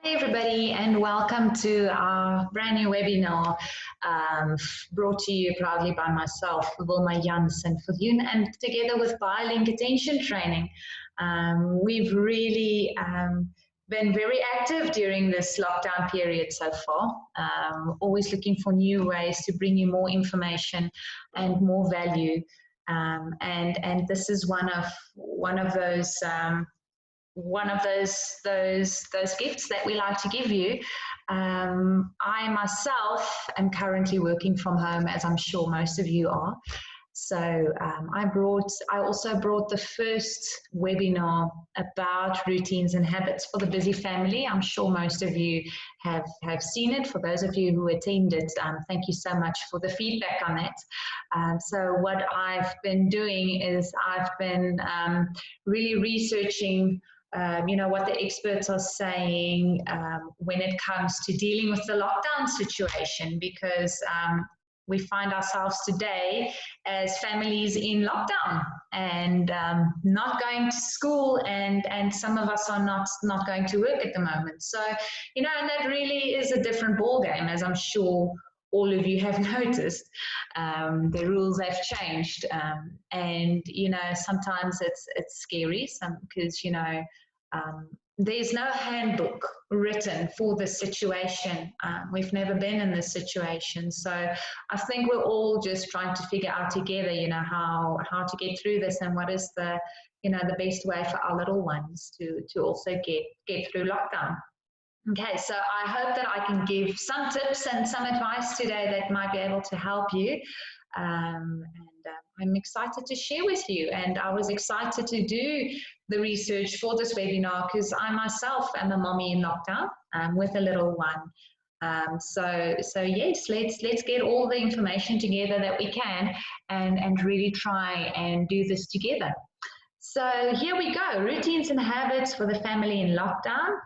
Hey everybody, and welcome to our brand new webinar brought to you proudly by myself, Wilma Jansen Viljoen, and together with BioLink Attention Training. We've really been very active during this lockdown period so far, always looking for new ways to bring you more information and more value. And this is one of those gifts that we like to give you. I myself am currently working from home, as I'm sure most of you are. So I also brought the first webinar about routines and habits for the busy family. I'm sure most of you have seen it. For those of you who attended, thank you so much for the feedback on it. So what I've been doing is I've been really researching what the experts are saying when it comes to dealing with the lockdown situation, because we find ourselves today as families in lockdown and not going to school, and some of us are not going to work at the moment. So, and that really is a different ballgame, as I'm sure all of you have noticed. The rules have changed, and sometimes it's scary, because there's no handbook written for this situation. We've never been in this situation, so I think we're all just trying to figure out together, how to get through this, and what is the best way for our little ones to also get through lockdown. Okay, so I hope that I can give some tips and some advice today that might be able to help you. I'm excited to share with you, and I was excited to do the research for this webinar because I myself am a mommy in lockdown with a little one. So yes, let's get all the information together that we can and really try and do this together. So here we go, routines and habits for the family in lockdown.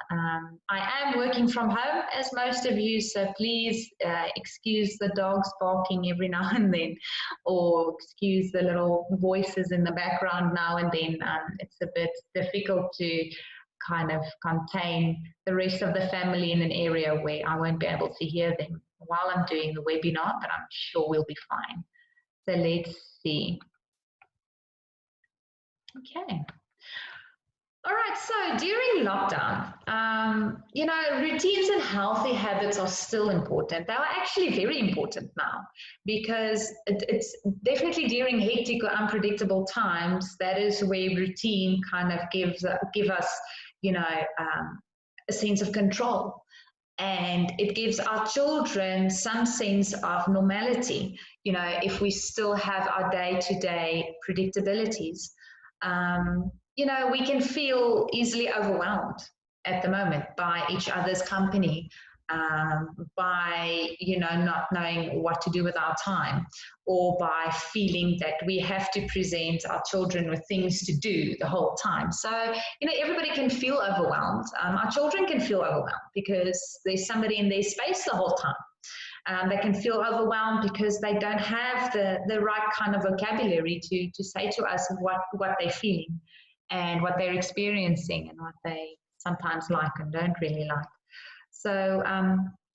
I am working from home, as most of you, so please excuse the dogs barking every now and then, or excuse the little voices in the background now and then. It's a bit difficult to kind of contain the rest of the family in an area where I won't be able to hear them while I'm doing the webinar, but I'm sure we'll be fine. So let's see. Okay. All right, so during lockdown, routines and healthy habits are still important. They are actually very important now, because it's definitely during hectic or unpredictable times, that is where routine kind of give us, a sense of control. And it gives our children some sense of normality, if we still have our day-to-day predictabilities. We can feel easily overwhelmed at the moment by each other's company, by, not knowing what to do with our time, or by feeling that we have to present our children with things to do the whole time. So, everybody can feel overwhelmed. Our children can feel overwhelmed because there's somebody in their space the whole time. They can feel overwhelmed because they don't have the right kind of vocabulary to say to us what they're feeling and what they're experiencing and what they sometimes like and don't really like. So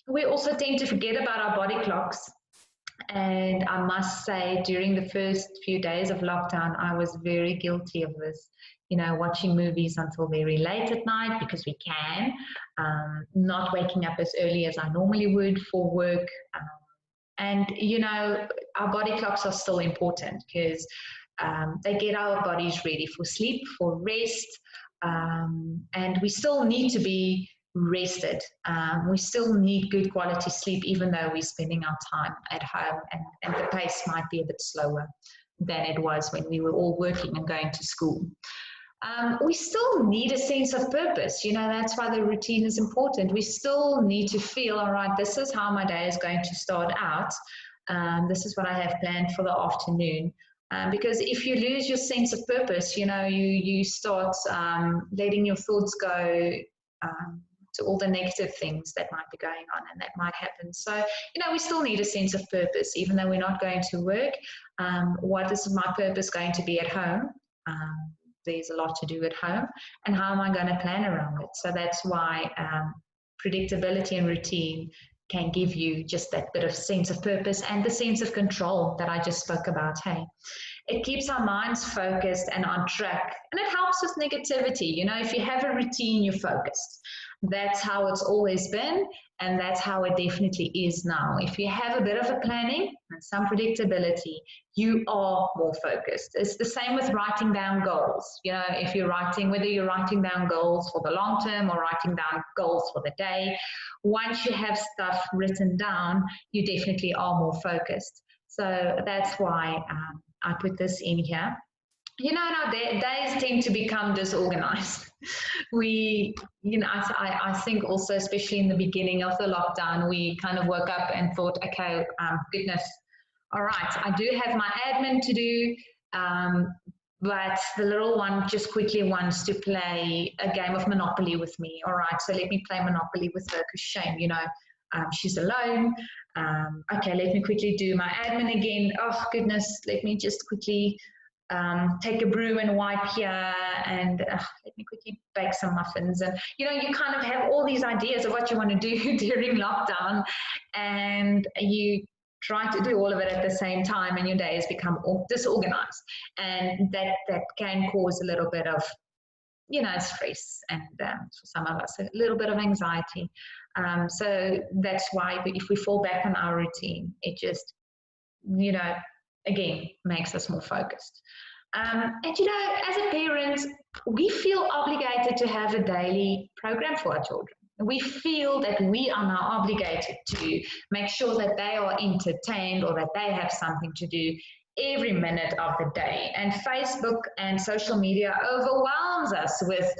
we also tend to forget about our body clocks. And I must say, during the first few days of lockdown, I was very guilty of this. Watching movies until very late at night because we can, not waking up as early as I normally would for work. And our body clocks are still important because they get our bodies ready for sleep, for rest, and we still need to be rested. We still need good quality sleep, even though we're spending our time at home, and the pace might be a bit slower than it was when we were all working and going to school. We still need a sense of purpose. That's why the routine is important. We still need to feel, all right, this is how my day is going to start out. This is what I have planned for the afternoon. Because if you lose your sense of purpose, you start letting your thoughts go to all the negative things that might be going on and that might happen. So, we still need a sense of purpose, even though we're not going to work. What is my purpose going to be at home? There's a lot to do at home, and how am I going to plan around it? So that's why predictability and routine can give you just that bit of sense of purpose and the sense of control that I just spoke about. Hey, it keeps our minds focused and on track, and it helps with negativity. You know, if you have a routine, you're focused. That's how it's always been, and that's how it definitely is now. If you have a bit of a planning and some predictability, you are more focused. It's the same with writing down goals. You know, if you're writing, whether you're writing down goals for the long term or writing down goals for the day, once you have stuff written down, you definitely are more focused. So that's why I put this in here. You know, our days tend to become disorganized. We, you know, I think also, especially in the beginning of the lockdown, we kind of woke up and thought, okay, goodness, all right, I do have my admin to do, but the little one just quickly wants to play a game of Monopoly with me. All right, so let me play Monopoly with her, because shame, you know, she's alone. Okay, let me quickly do my admin again. Oh, goodness, let me just quickly take a broom and wipe here, and let me quickly bake some muffins. And, you know, you kind of have all these ideas of what you want to do during lockdown, and you try to do all of it at the same time, and your days become disorganized. And that can cause a little bit of, you know, stress, and for some of us, a little bit of anxiety. So that's why if we fall back on our routine, it just, you know, again, makes us more focused. And, you know, as a parent, we feel obligated to have a daily program for our children. We feel that we are now obligated to make sure that they are entertained or that they have something to do every minute of the day. And Facebook and social media overwhelms us with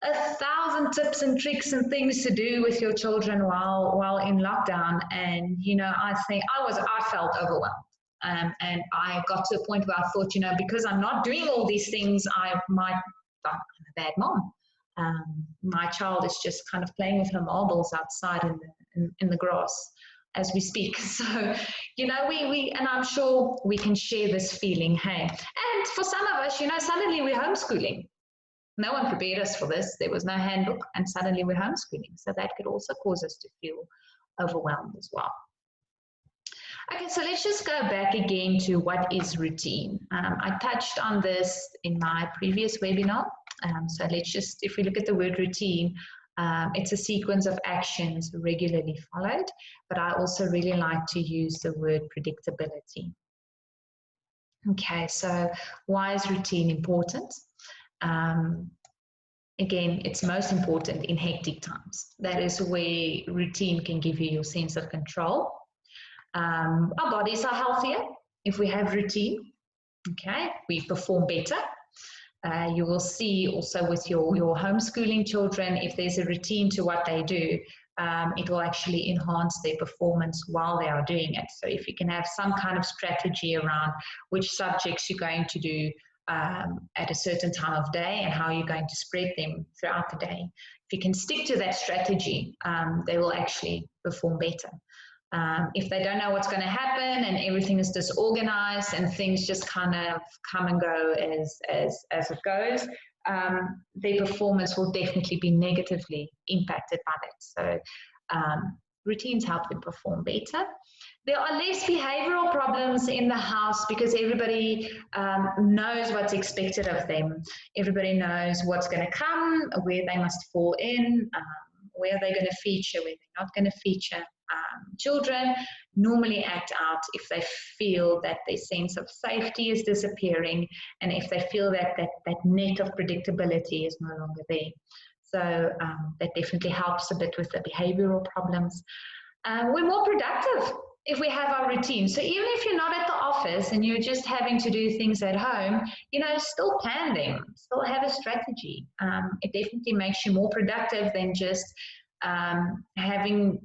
1,000 tips and tricks and things to do with your children while in lockdown. And, you know, I think I felt overwhelmed. And I got to a point where I thought, you know, because I'm not doing all these things, I'm a bad mom. My child is just kind of playing with her marbles outside in the grass as we speak. So, you know, we and I'm sure we can share this feeling, hey. And for some of us, you know, suddenly we're homeschooling. No one prepared us for this. There was no handbook, and suddenly we're homeschooling. So that could also cause us to feel overwhelmed as well. Okay, so let's just go back again to what is routine. I touched on this in my previous webinar. So let's just, if we look at the word routine, it's a sequence of actions regularly followed, but I also really like to use the word predictability. Okay, so why is routine important? Again, it's most important in hectic times. That is where routine can give you your sense of control. Our bodies are healthier if we have routine. Okay, we perform better. You will see also with your homeschooling children, if there's a routine to what they do, it will actually enhance their performance while they are doing it. So if you can have some kind of strategy around which subjects you're going to do at a certain time of day and how you're going to spread them throughout the day, if you can stick to that strategy, they will actually perform better. If they don't know what's going to happen and everything is disorganized and things just kind of come and go as it goes, their performance will definitely be negatively impacted by that. So routines help them perform better. There are less behavioral problems in the house because everybody knows what's expected of them. Everybody knows what's going to come, where they must fall in, where they're going to feature, where they're not going to feature. Children normally act out if they feel that their sense of safety is disappearing and if they feel that net of predictability is no longer there. So that definitely helps a bit with the behavioral problems. We're more productive if we have our routine. So even if you're not at the office and you're just having to do things at home, you know, still plan them, still have a strategy. It definitely makes you more productive than just having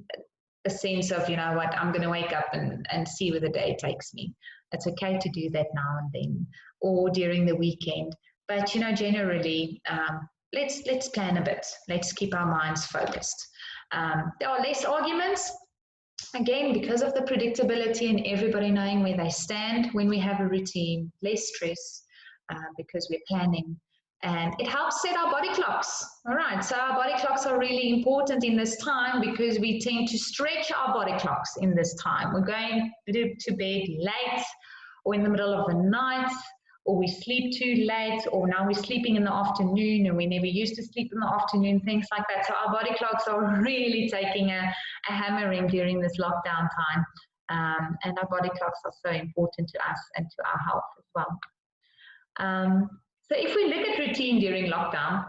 a sense of, you know what, I'm going to wake up and see where the day takes me. It's okay to do that now and then or during the weekend. But, you know, generally, let's plan a bit. Let's keep our minds focused. There are less arguments. Again, because of the predictability and everybody knowing where they stand when we have a routine, less stress because we're planning. And it helps set our body clocks. All right, so our body clocks are really important in this time because we tend to stretch our body clocks in this time. We're going to bed late or in the middle of the night, or we sleep too late, or now we're sleeping in the afternoon and we never used to sleep in the afternoon, things like that. So our body clocks are really taking a hammering during this lockdown time. And our body clocks are so important to us and to our health as well. So if we look at routine during lockdown,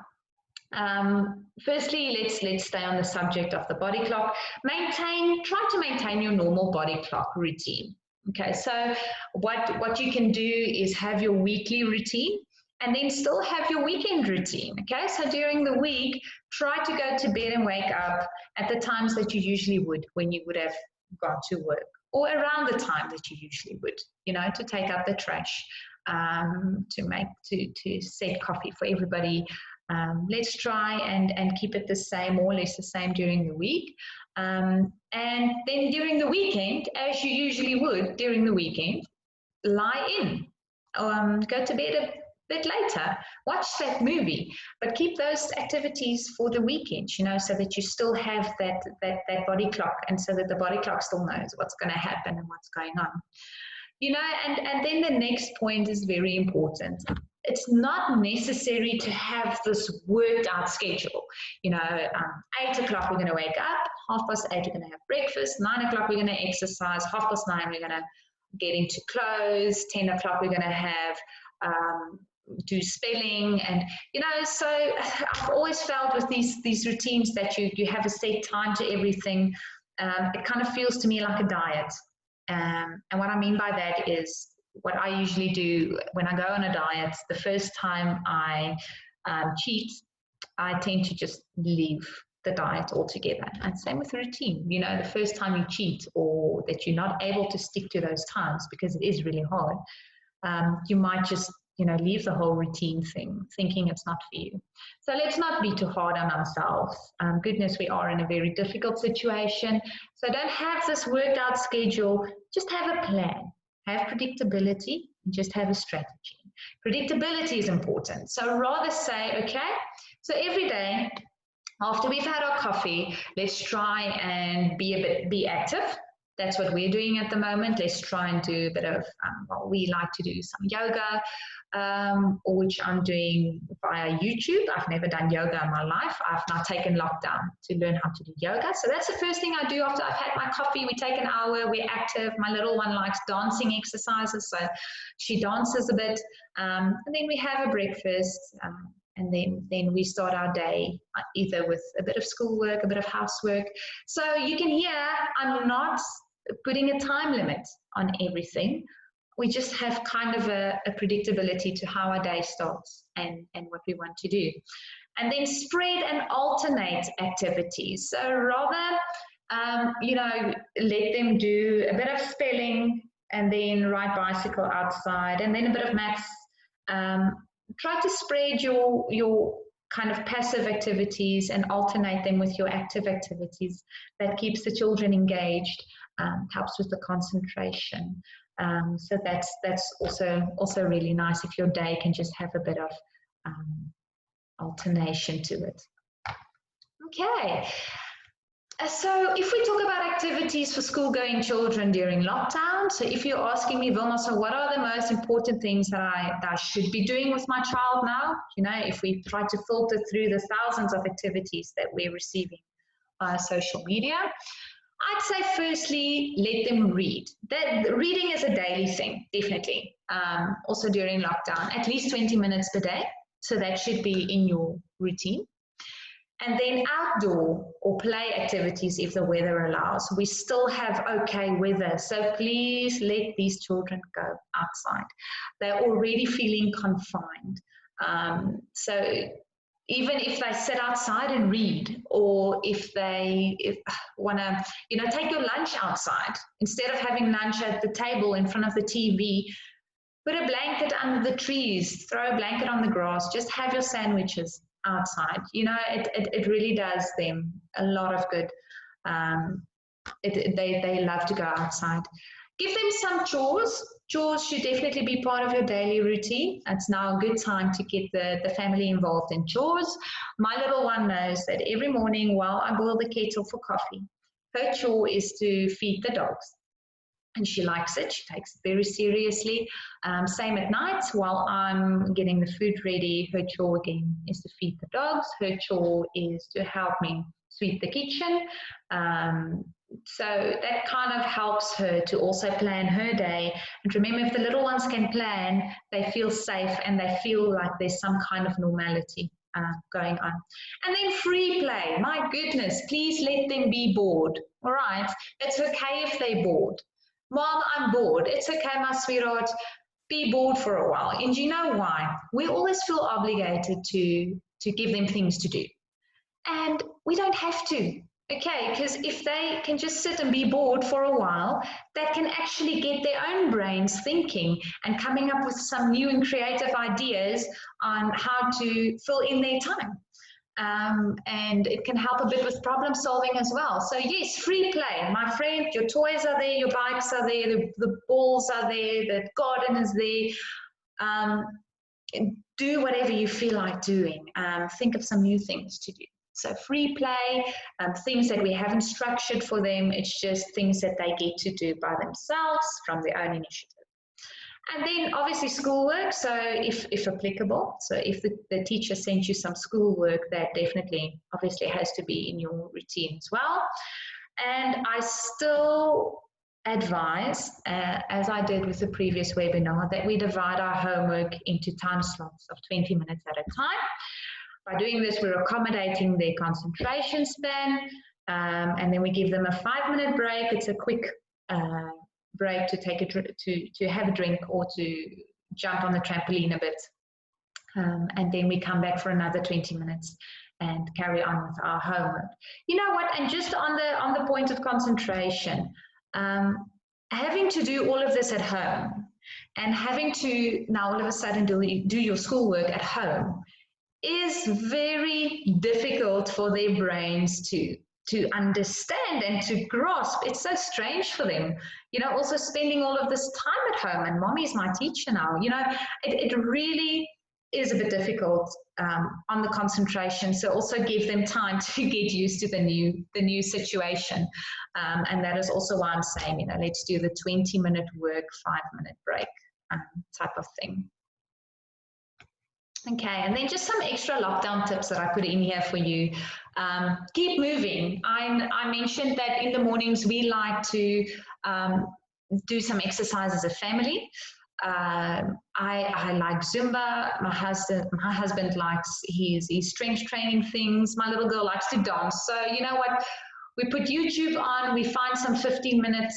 firstly, let's stay on the subject of the body clock. Try to maintain your normal body clock routine. Okay, so what you can do is have your weekly routine and then still have your weekend routine. Okay, so during the week, try to go to bed and wake up at the times that you usually would when you would have gone to work, or around the time that you usually would, to take out the trash, to set coffee for everybody. Let's try and keep it the same, more or less the same during the week. And then during the weekend, as you usually would during the weekend, lie in, go to bed a bit later, watch that movie, but keep those activities for the weekend, so that you still have that body clock, and so that the body clock still knows what's going to happen and what's going on. And then the next point is very important. It's not necessary to have this worked out schedule. 8 o'clock we're going to wake up, 8:30 we're going to have breakfast, 9 o'clock we're going to exercise, 9:30 we're going to get into clothes, 10 o'clock we're going to have do spelling, and so I've always felt with these routines that you have a set time to everything. It kind of feels to me like a diet. And what I mean by that is what I usually do when I go on a diet. The first time I cheat, I tend to just leave the diet altogether. And same with the routine. The first time you cheat, or that you're not able to stick to those times because it is really hard, you might just leave the whole routine thing, thinking it's not for you. So let's not be too hard on ourselves. Goodness, we are in a very difficult situation. So don't have this worked out schedule. Just have a plan, have predictability, and just have a strategy. Predictability is important. So rather say, okay, so every day after we've had our coffee, let's try and be active. That's what we're doing at the moment. Let's try and do a bit of, we like to do some yoga, which I'm doing via YouTube. I've never done yoga in my life. I've now taken lockdown to learn how to do yoga. So that's the first thing I do after I've had my coffee. We take an hour, we're active. My little one likes dancing exercises, so she dances a bit. And then we have a breakfast, and then we start our day either with a bit of schoolwork, a bit of housework. So you can hear I'm not putting a time limit on everything. We just have kind of a predictability to how our day starts and what we want to do. And then spread and alternate activities. So rather, let them do a bit of spelling and then ride bicycle outside and then a bit of maths. Try to spread your kind of passive activities and alternate them with your active activities. That keeps the children engaged, helps with the concentration. So that's also really nice if your day can just have a bit of alternation to it. Okay. So if we talk about activities for school-going children during lockdown, so if you're asking me, Vilma, so what are the most important things that I should be doing with my child now? If we try to filter through the thousands of activities that we're receiving via social media, I'd say firstly, let them read. Reading is a daily thing, definitely. Also during lockdown, at least 20 minutes per day. So that should be in your routine. And then outdoor or play activities if the weather allows. We still have okay weather, so please let these children go outside. They're already feeling confined. So even if they sit outside and read, or if they want to, take your lunch outside, instead of having lunch at the table in front of the TV, put a blanket under the trees, throw a blanket on the grass, just have your sandwiches outside. It really does them a lot of good. They love to go outside. Give them some chores. chores should definitely be part of your daily routine. It's now a good time to get the family involved in chores. My little one knows that every morning while I boil the kettle for coffee, her chore is to feed the dogs. And she likes it. She takes it very seriously. Same at night while I'm getting the food ready. Her chore again is to feed the dogs. Her chore is to help me sweep the kitchen. So that kind of helps her to also plan her day. And remember, if the little ones can plan, they feel safe and they feel like there's some kind of normality going on. And then free play. My goodness, please let them be bored. All right. It's okay if they're bored. Mom, I'm bored. It's okay, my sweetheart. Be bored for a while. And you know why? We always feel obligated to give them things to do. And we don't have to, okay? Because if they can just sit and be bored for a while, that can actually get their own brains thinking and coming up with some new and creative ideas on how to fill in their time. And it can help a bit with problem solving as well. So yes, free play. My friend, your toys are there, your bikes are there, the balls are there, the garden is there. Do whatever you feel like doing. Think of some new things to do. So free play, things that we haven't structured for them. It's just things that they get to do by themselves from their own initiative. And then obviously schoolwork, so if applicable, so if the teacher sent you some schoolwork, that definitely obviously has to be in your routine as well. And I still advise, as I did with the previous webinar, that we divide our homework into time slots of 20 minutes at a time. By doing this, we're accommodating their concentration span, and then we give them a 5-minute break. It's a quick break to take to have a drink or to jump on the trampoline a bit, and then we come back for another 20 minutes and carry on with our homework. You know what? And just on the point of concentration, having to do all of this at home and having to now all of a sudden do your schoolwork at home is very difficult for their brains to understand and to grasp. It's so strange for them, you know, also spending all of this time at home, and mommy's my teacher now, you know, it really is a bit difficult on the concentration. So also give them time to get used to the new situation, and that is also why I'm saying, you know, let's do the 20-minute work, 5-minute break type of thing. Okay, and then just some extra lockdown tips that I put in here for you. Keep moving. I mentioned that in the mornings we like to do some exercise as a family. I like Zumba. My husband likes his strength training things. My little girl likes to dance. So you know what? We put YouTube on. We find some 15-minute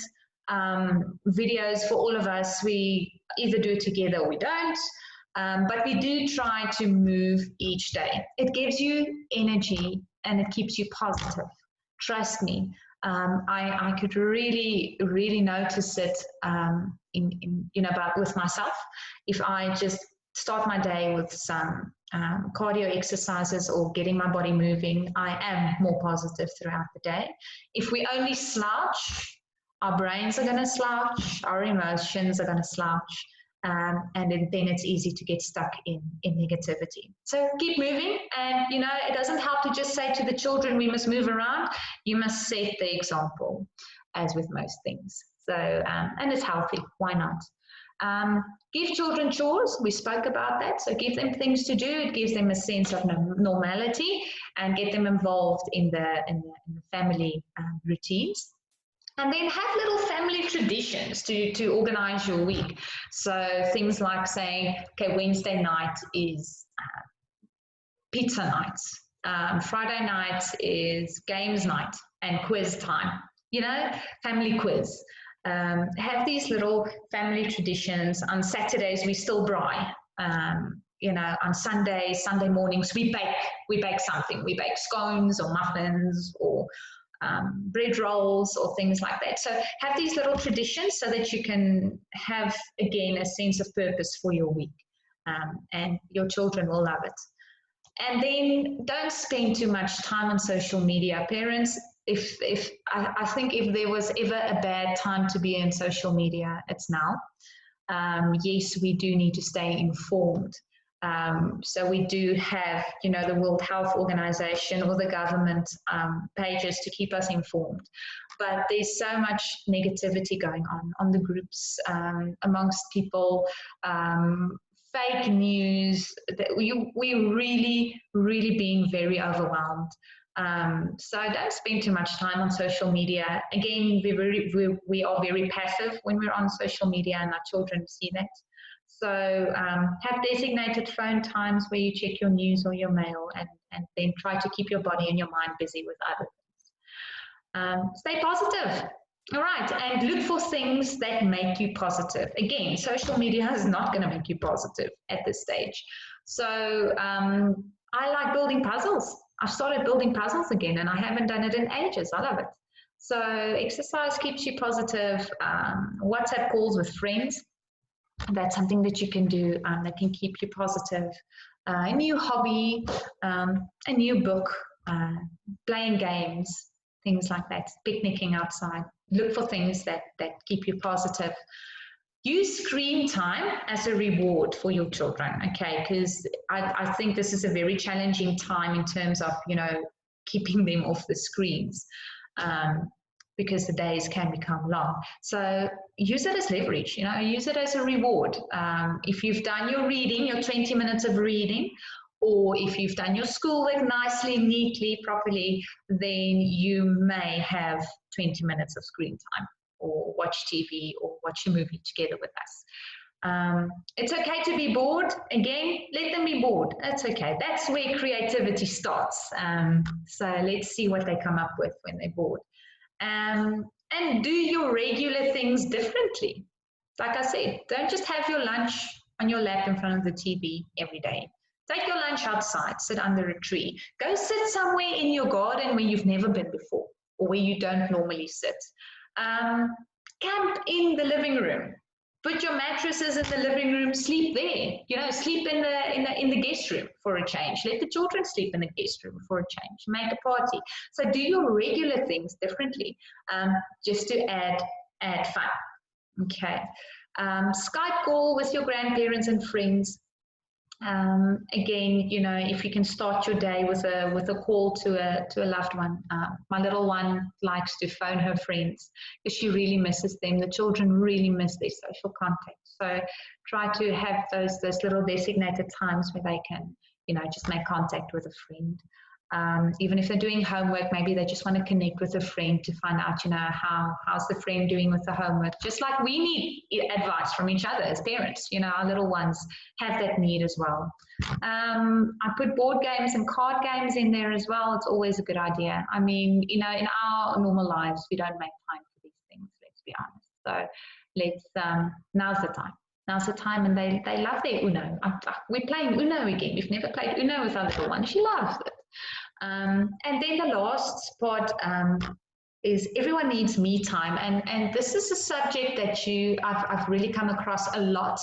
videos for all of us. We either do it together or we don't. But we do try to move each day. It gives you energy and it keeps you positive. Trust me. I could really notice it in with myself. If I just start my day with some cardio exercises or getting my body moving, I am more positive throughout the day. If we only slouch, our brains are going to slouch, our emotions are going to slouch. And then it's easy to get stuck in negativity. So keep moving, and you know, it doesn't help to just say to the children we must move around. You must set the example, as with most things. So and it's healthy, why not? Give children chores, we spoke about that, so give them things to do. It gives them a sense of normality and get them involved in the family routines. And then have little family traditions to organize your week. So things like saying, okay, Wednesday night is pizza night. Friday night is games night and quiz time. You know, family quiz. Have these little family traditions. On Saturdays, we still braai. You know, on Sunday mornings, we bake something. We bake scones or muffins or bread rolls or things like that. So have these little traditions so that you can have, again, a sense of purpose for your week, and your children will love it. And then don't spend too much time on social media. Parents, I think if there was ever a bad time to be in social media, it's now. yes, we do need to stay informed. So we do have, the World Health Organization or the government pages to keep us informed. But there's so much negativity going on the groups, amongst people, fake news. We're really, really being very overwhelmed. So don't spend too much time on social media. Again, we are very passive when we're on social media, and our children see that. So have designated phone times where you check your news or your mail, and then try to keep your body and your mind busy with other things. Stay positive. All right, and look for things that make you positive. Again, social media is not going to make you positive at this stage. So I like building puzzles. I've started building puzzles again, and I haven't done it in ages. I love it. So exercise keeps you positive. WhatsApp calls with friends. That's something that you can do that can keep you positive. A new hobby, a new book, playing games, things like that, picnicking outside. Look for things that keep you positive. Use screen time as a reward for your children, okay? Because I think this is a very challenging time in terms of, keeping them off the screens. Because the days can become long. So use it as leverage, use it as a reward. If you've done your reading, your 20 minutes of reading, or if you've done your schoolwork nicely, neatly, properly, then you may have 20 minutes of screen time, or watch TV, or watch a movie together with us. It's okay to be bored. Again, let them be bored. That's okay. That's where creativity starts. So let's see what they come up with when they're bored. And do your regular things differently. Like I said, don't just have your lunch on your lap in front of the TV every day. Take your lunch outside, sit under a tree. Go sit somewhere in your garden where you've never been before, or where you don't normally sit. Camp in the living room. Put your mattresses in the living room, sleep there. Sleep in the guest room for a change. Let the children sleep in the guest room for a change. Make a party. So do your regular things differently, just to add fun. Okay. Skype call with your grandparents and friends. Again, if you can start your day with a call to a loved one. My little one likes to phone her friends because she really misses them. The children really miss their social contact. So try to have those little designated times where they can, just make contact with a friend. Even if they're doing homework, maybe they just want to connect with a friend to find out, how's the friend doing with the homework. Just like we need advice from each other as parents, our little ones have that need as well. I put board games and card games in there as well. It's always a good idea. I mean, in our normal lives, we don't make time for these things, let's be honest. So now's the time. Now's the time, and they love their Uno. We're playing Uno again. We've never played Uno with our little one. She loves it. And then the last part is everyone needs me time, and this is a subject that I've really come across a lot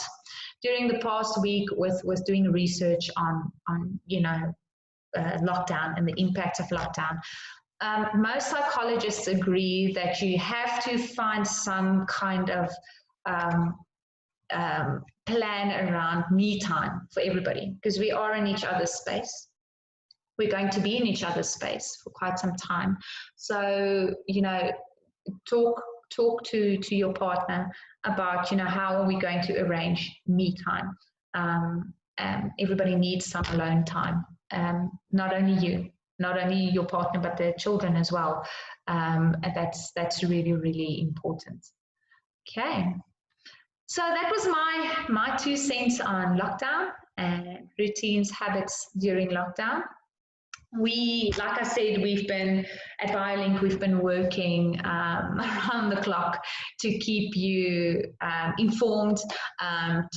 during the past week with doing research on lockdown and the impact of lockdown. Most psychologists agree that you have to find some kind of plan around me time for everybody, because we are in each other's space. We're going to be in each other's space for quite some time. So, talk to your partner about, how are we going to arrange me time. Everybody needs some alone time. Not only your partner, but the children as well. And that's really, really important. Okay. So that was my 2 cents on lockdown and routines, habits during lockdown. Like I said, we've been at BioLink, we've been working around the clock to keep you informed,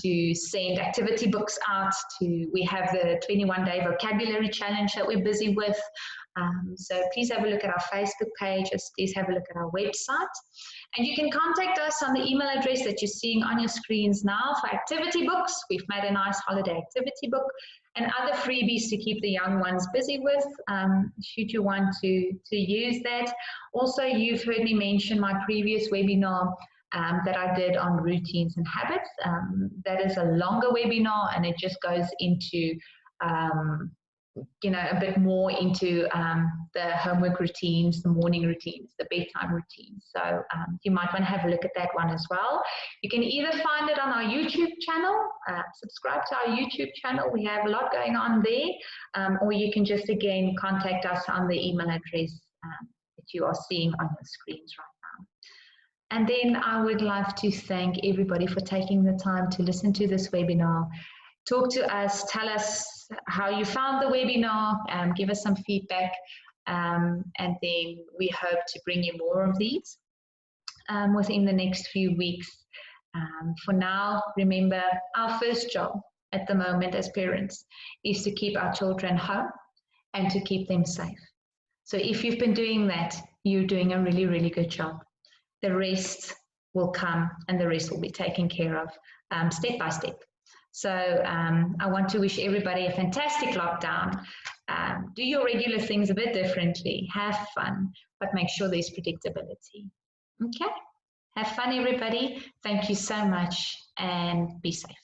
to send activity books out. We have the 21-day vocabulary challenge that we're busy with. So please have a look at our Facebook pages. Please have a look at our website. And you can contact us on the email address that you're seeing on your screens now for activity books. We've made a nice holiday activity book and other freebies to keep the young ones busy with, should you want to use that. Also, you've heard me mention my previous webinar that I did on routines and habits. That is a longer webinar, and it just goes into a bit more into the homework routines, the morning routines, the bedtime routines. So you might want to have a look at that one as well. You can either find it on our YouTube channel, subscribe to our YouTube channel. We have a lot going on there, or you can just again contact us on the email address that you are seeing on your screens right now. And then I would love to thank everybody for taking the time to listen to this webinar. Talk to us, tell us how you found the webinar, give us some feedback, and then we hope to bring you more of these within the next few weeks. For now, remember, our first job at the moment as parents is to keep our children home and to keep them safe. So if you've been doing that, you're doing a really, really good job. The rest will come, and the rest will be taken care of step by step. So I want to wish everybody a fantastic lockdown. Do your regular things a bit differently. Have fun, but make sure there's predictability. Okay? Have fun, everybody. Thank you so much, and be safe.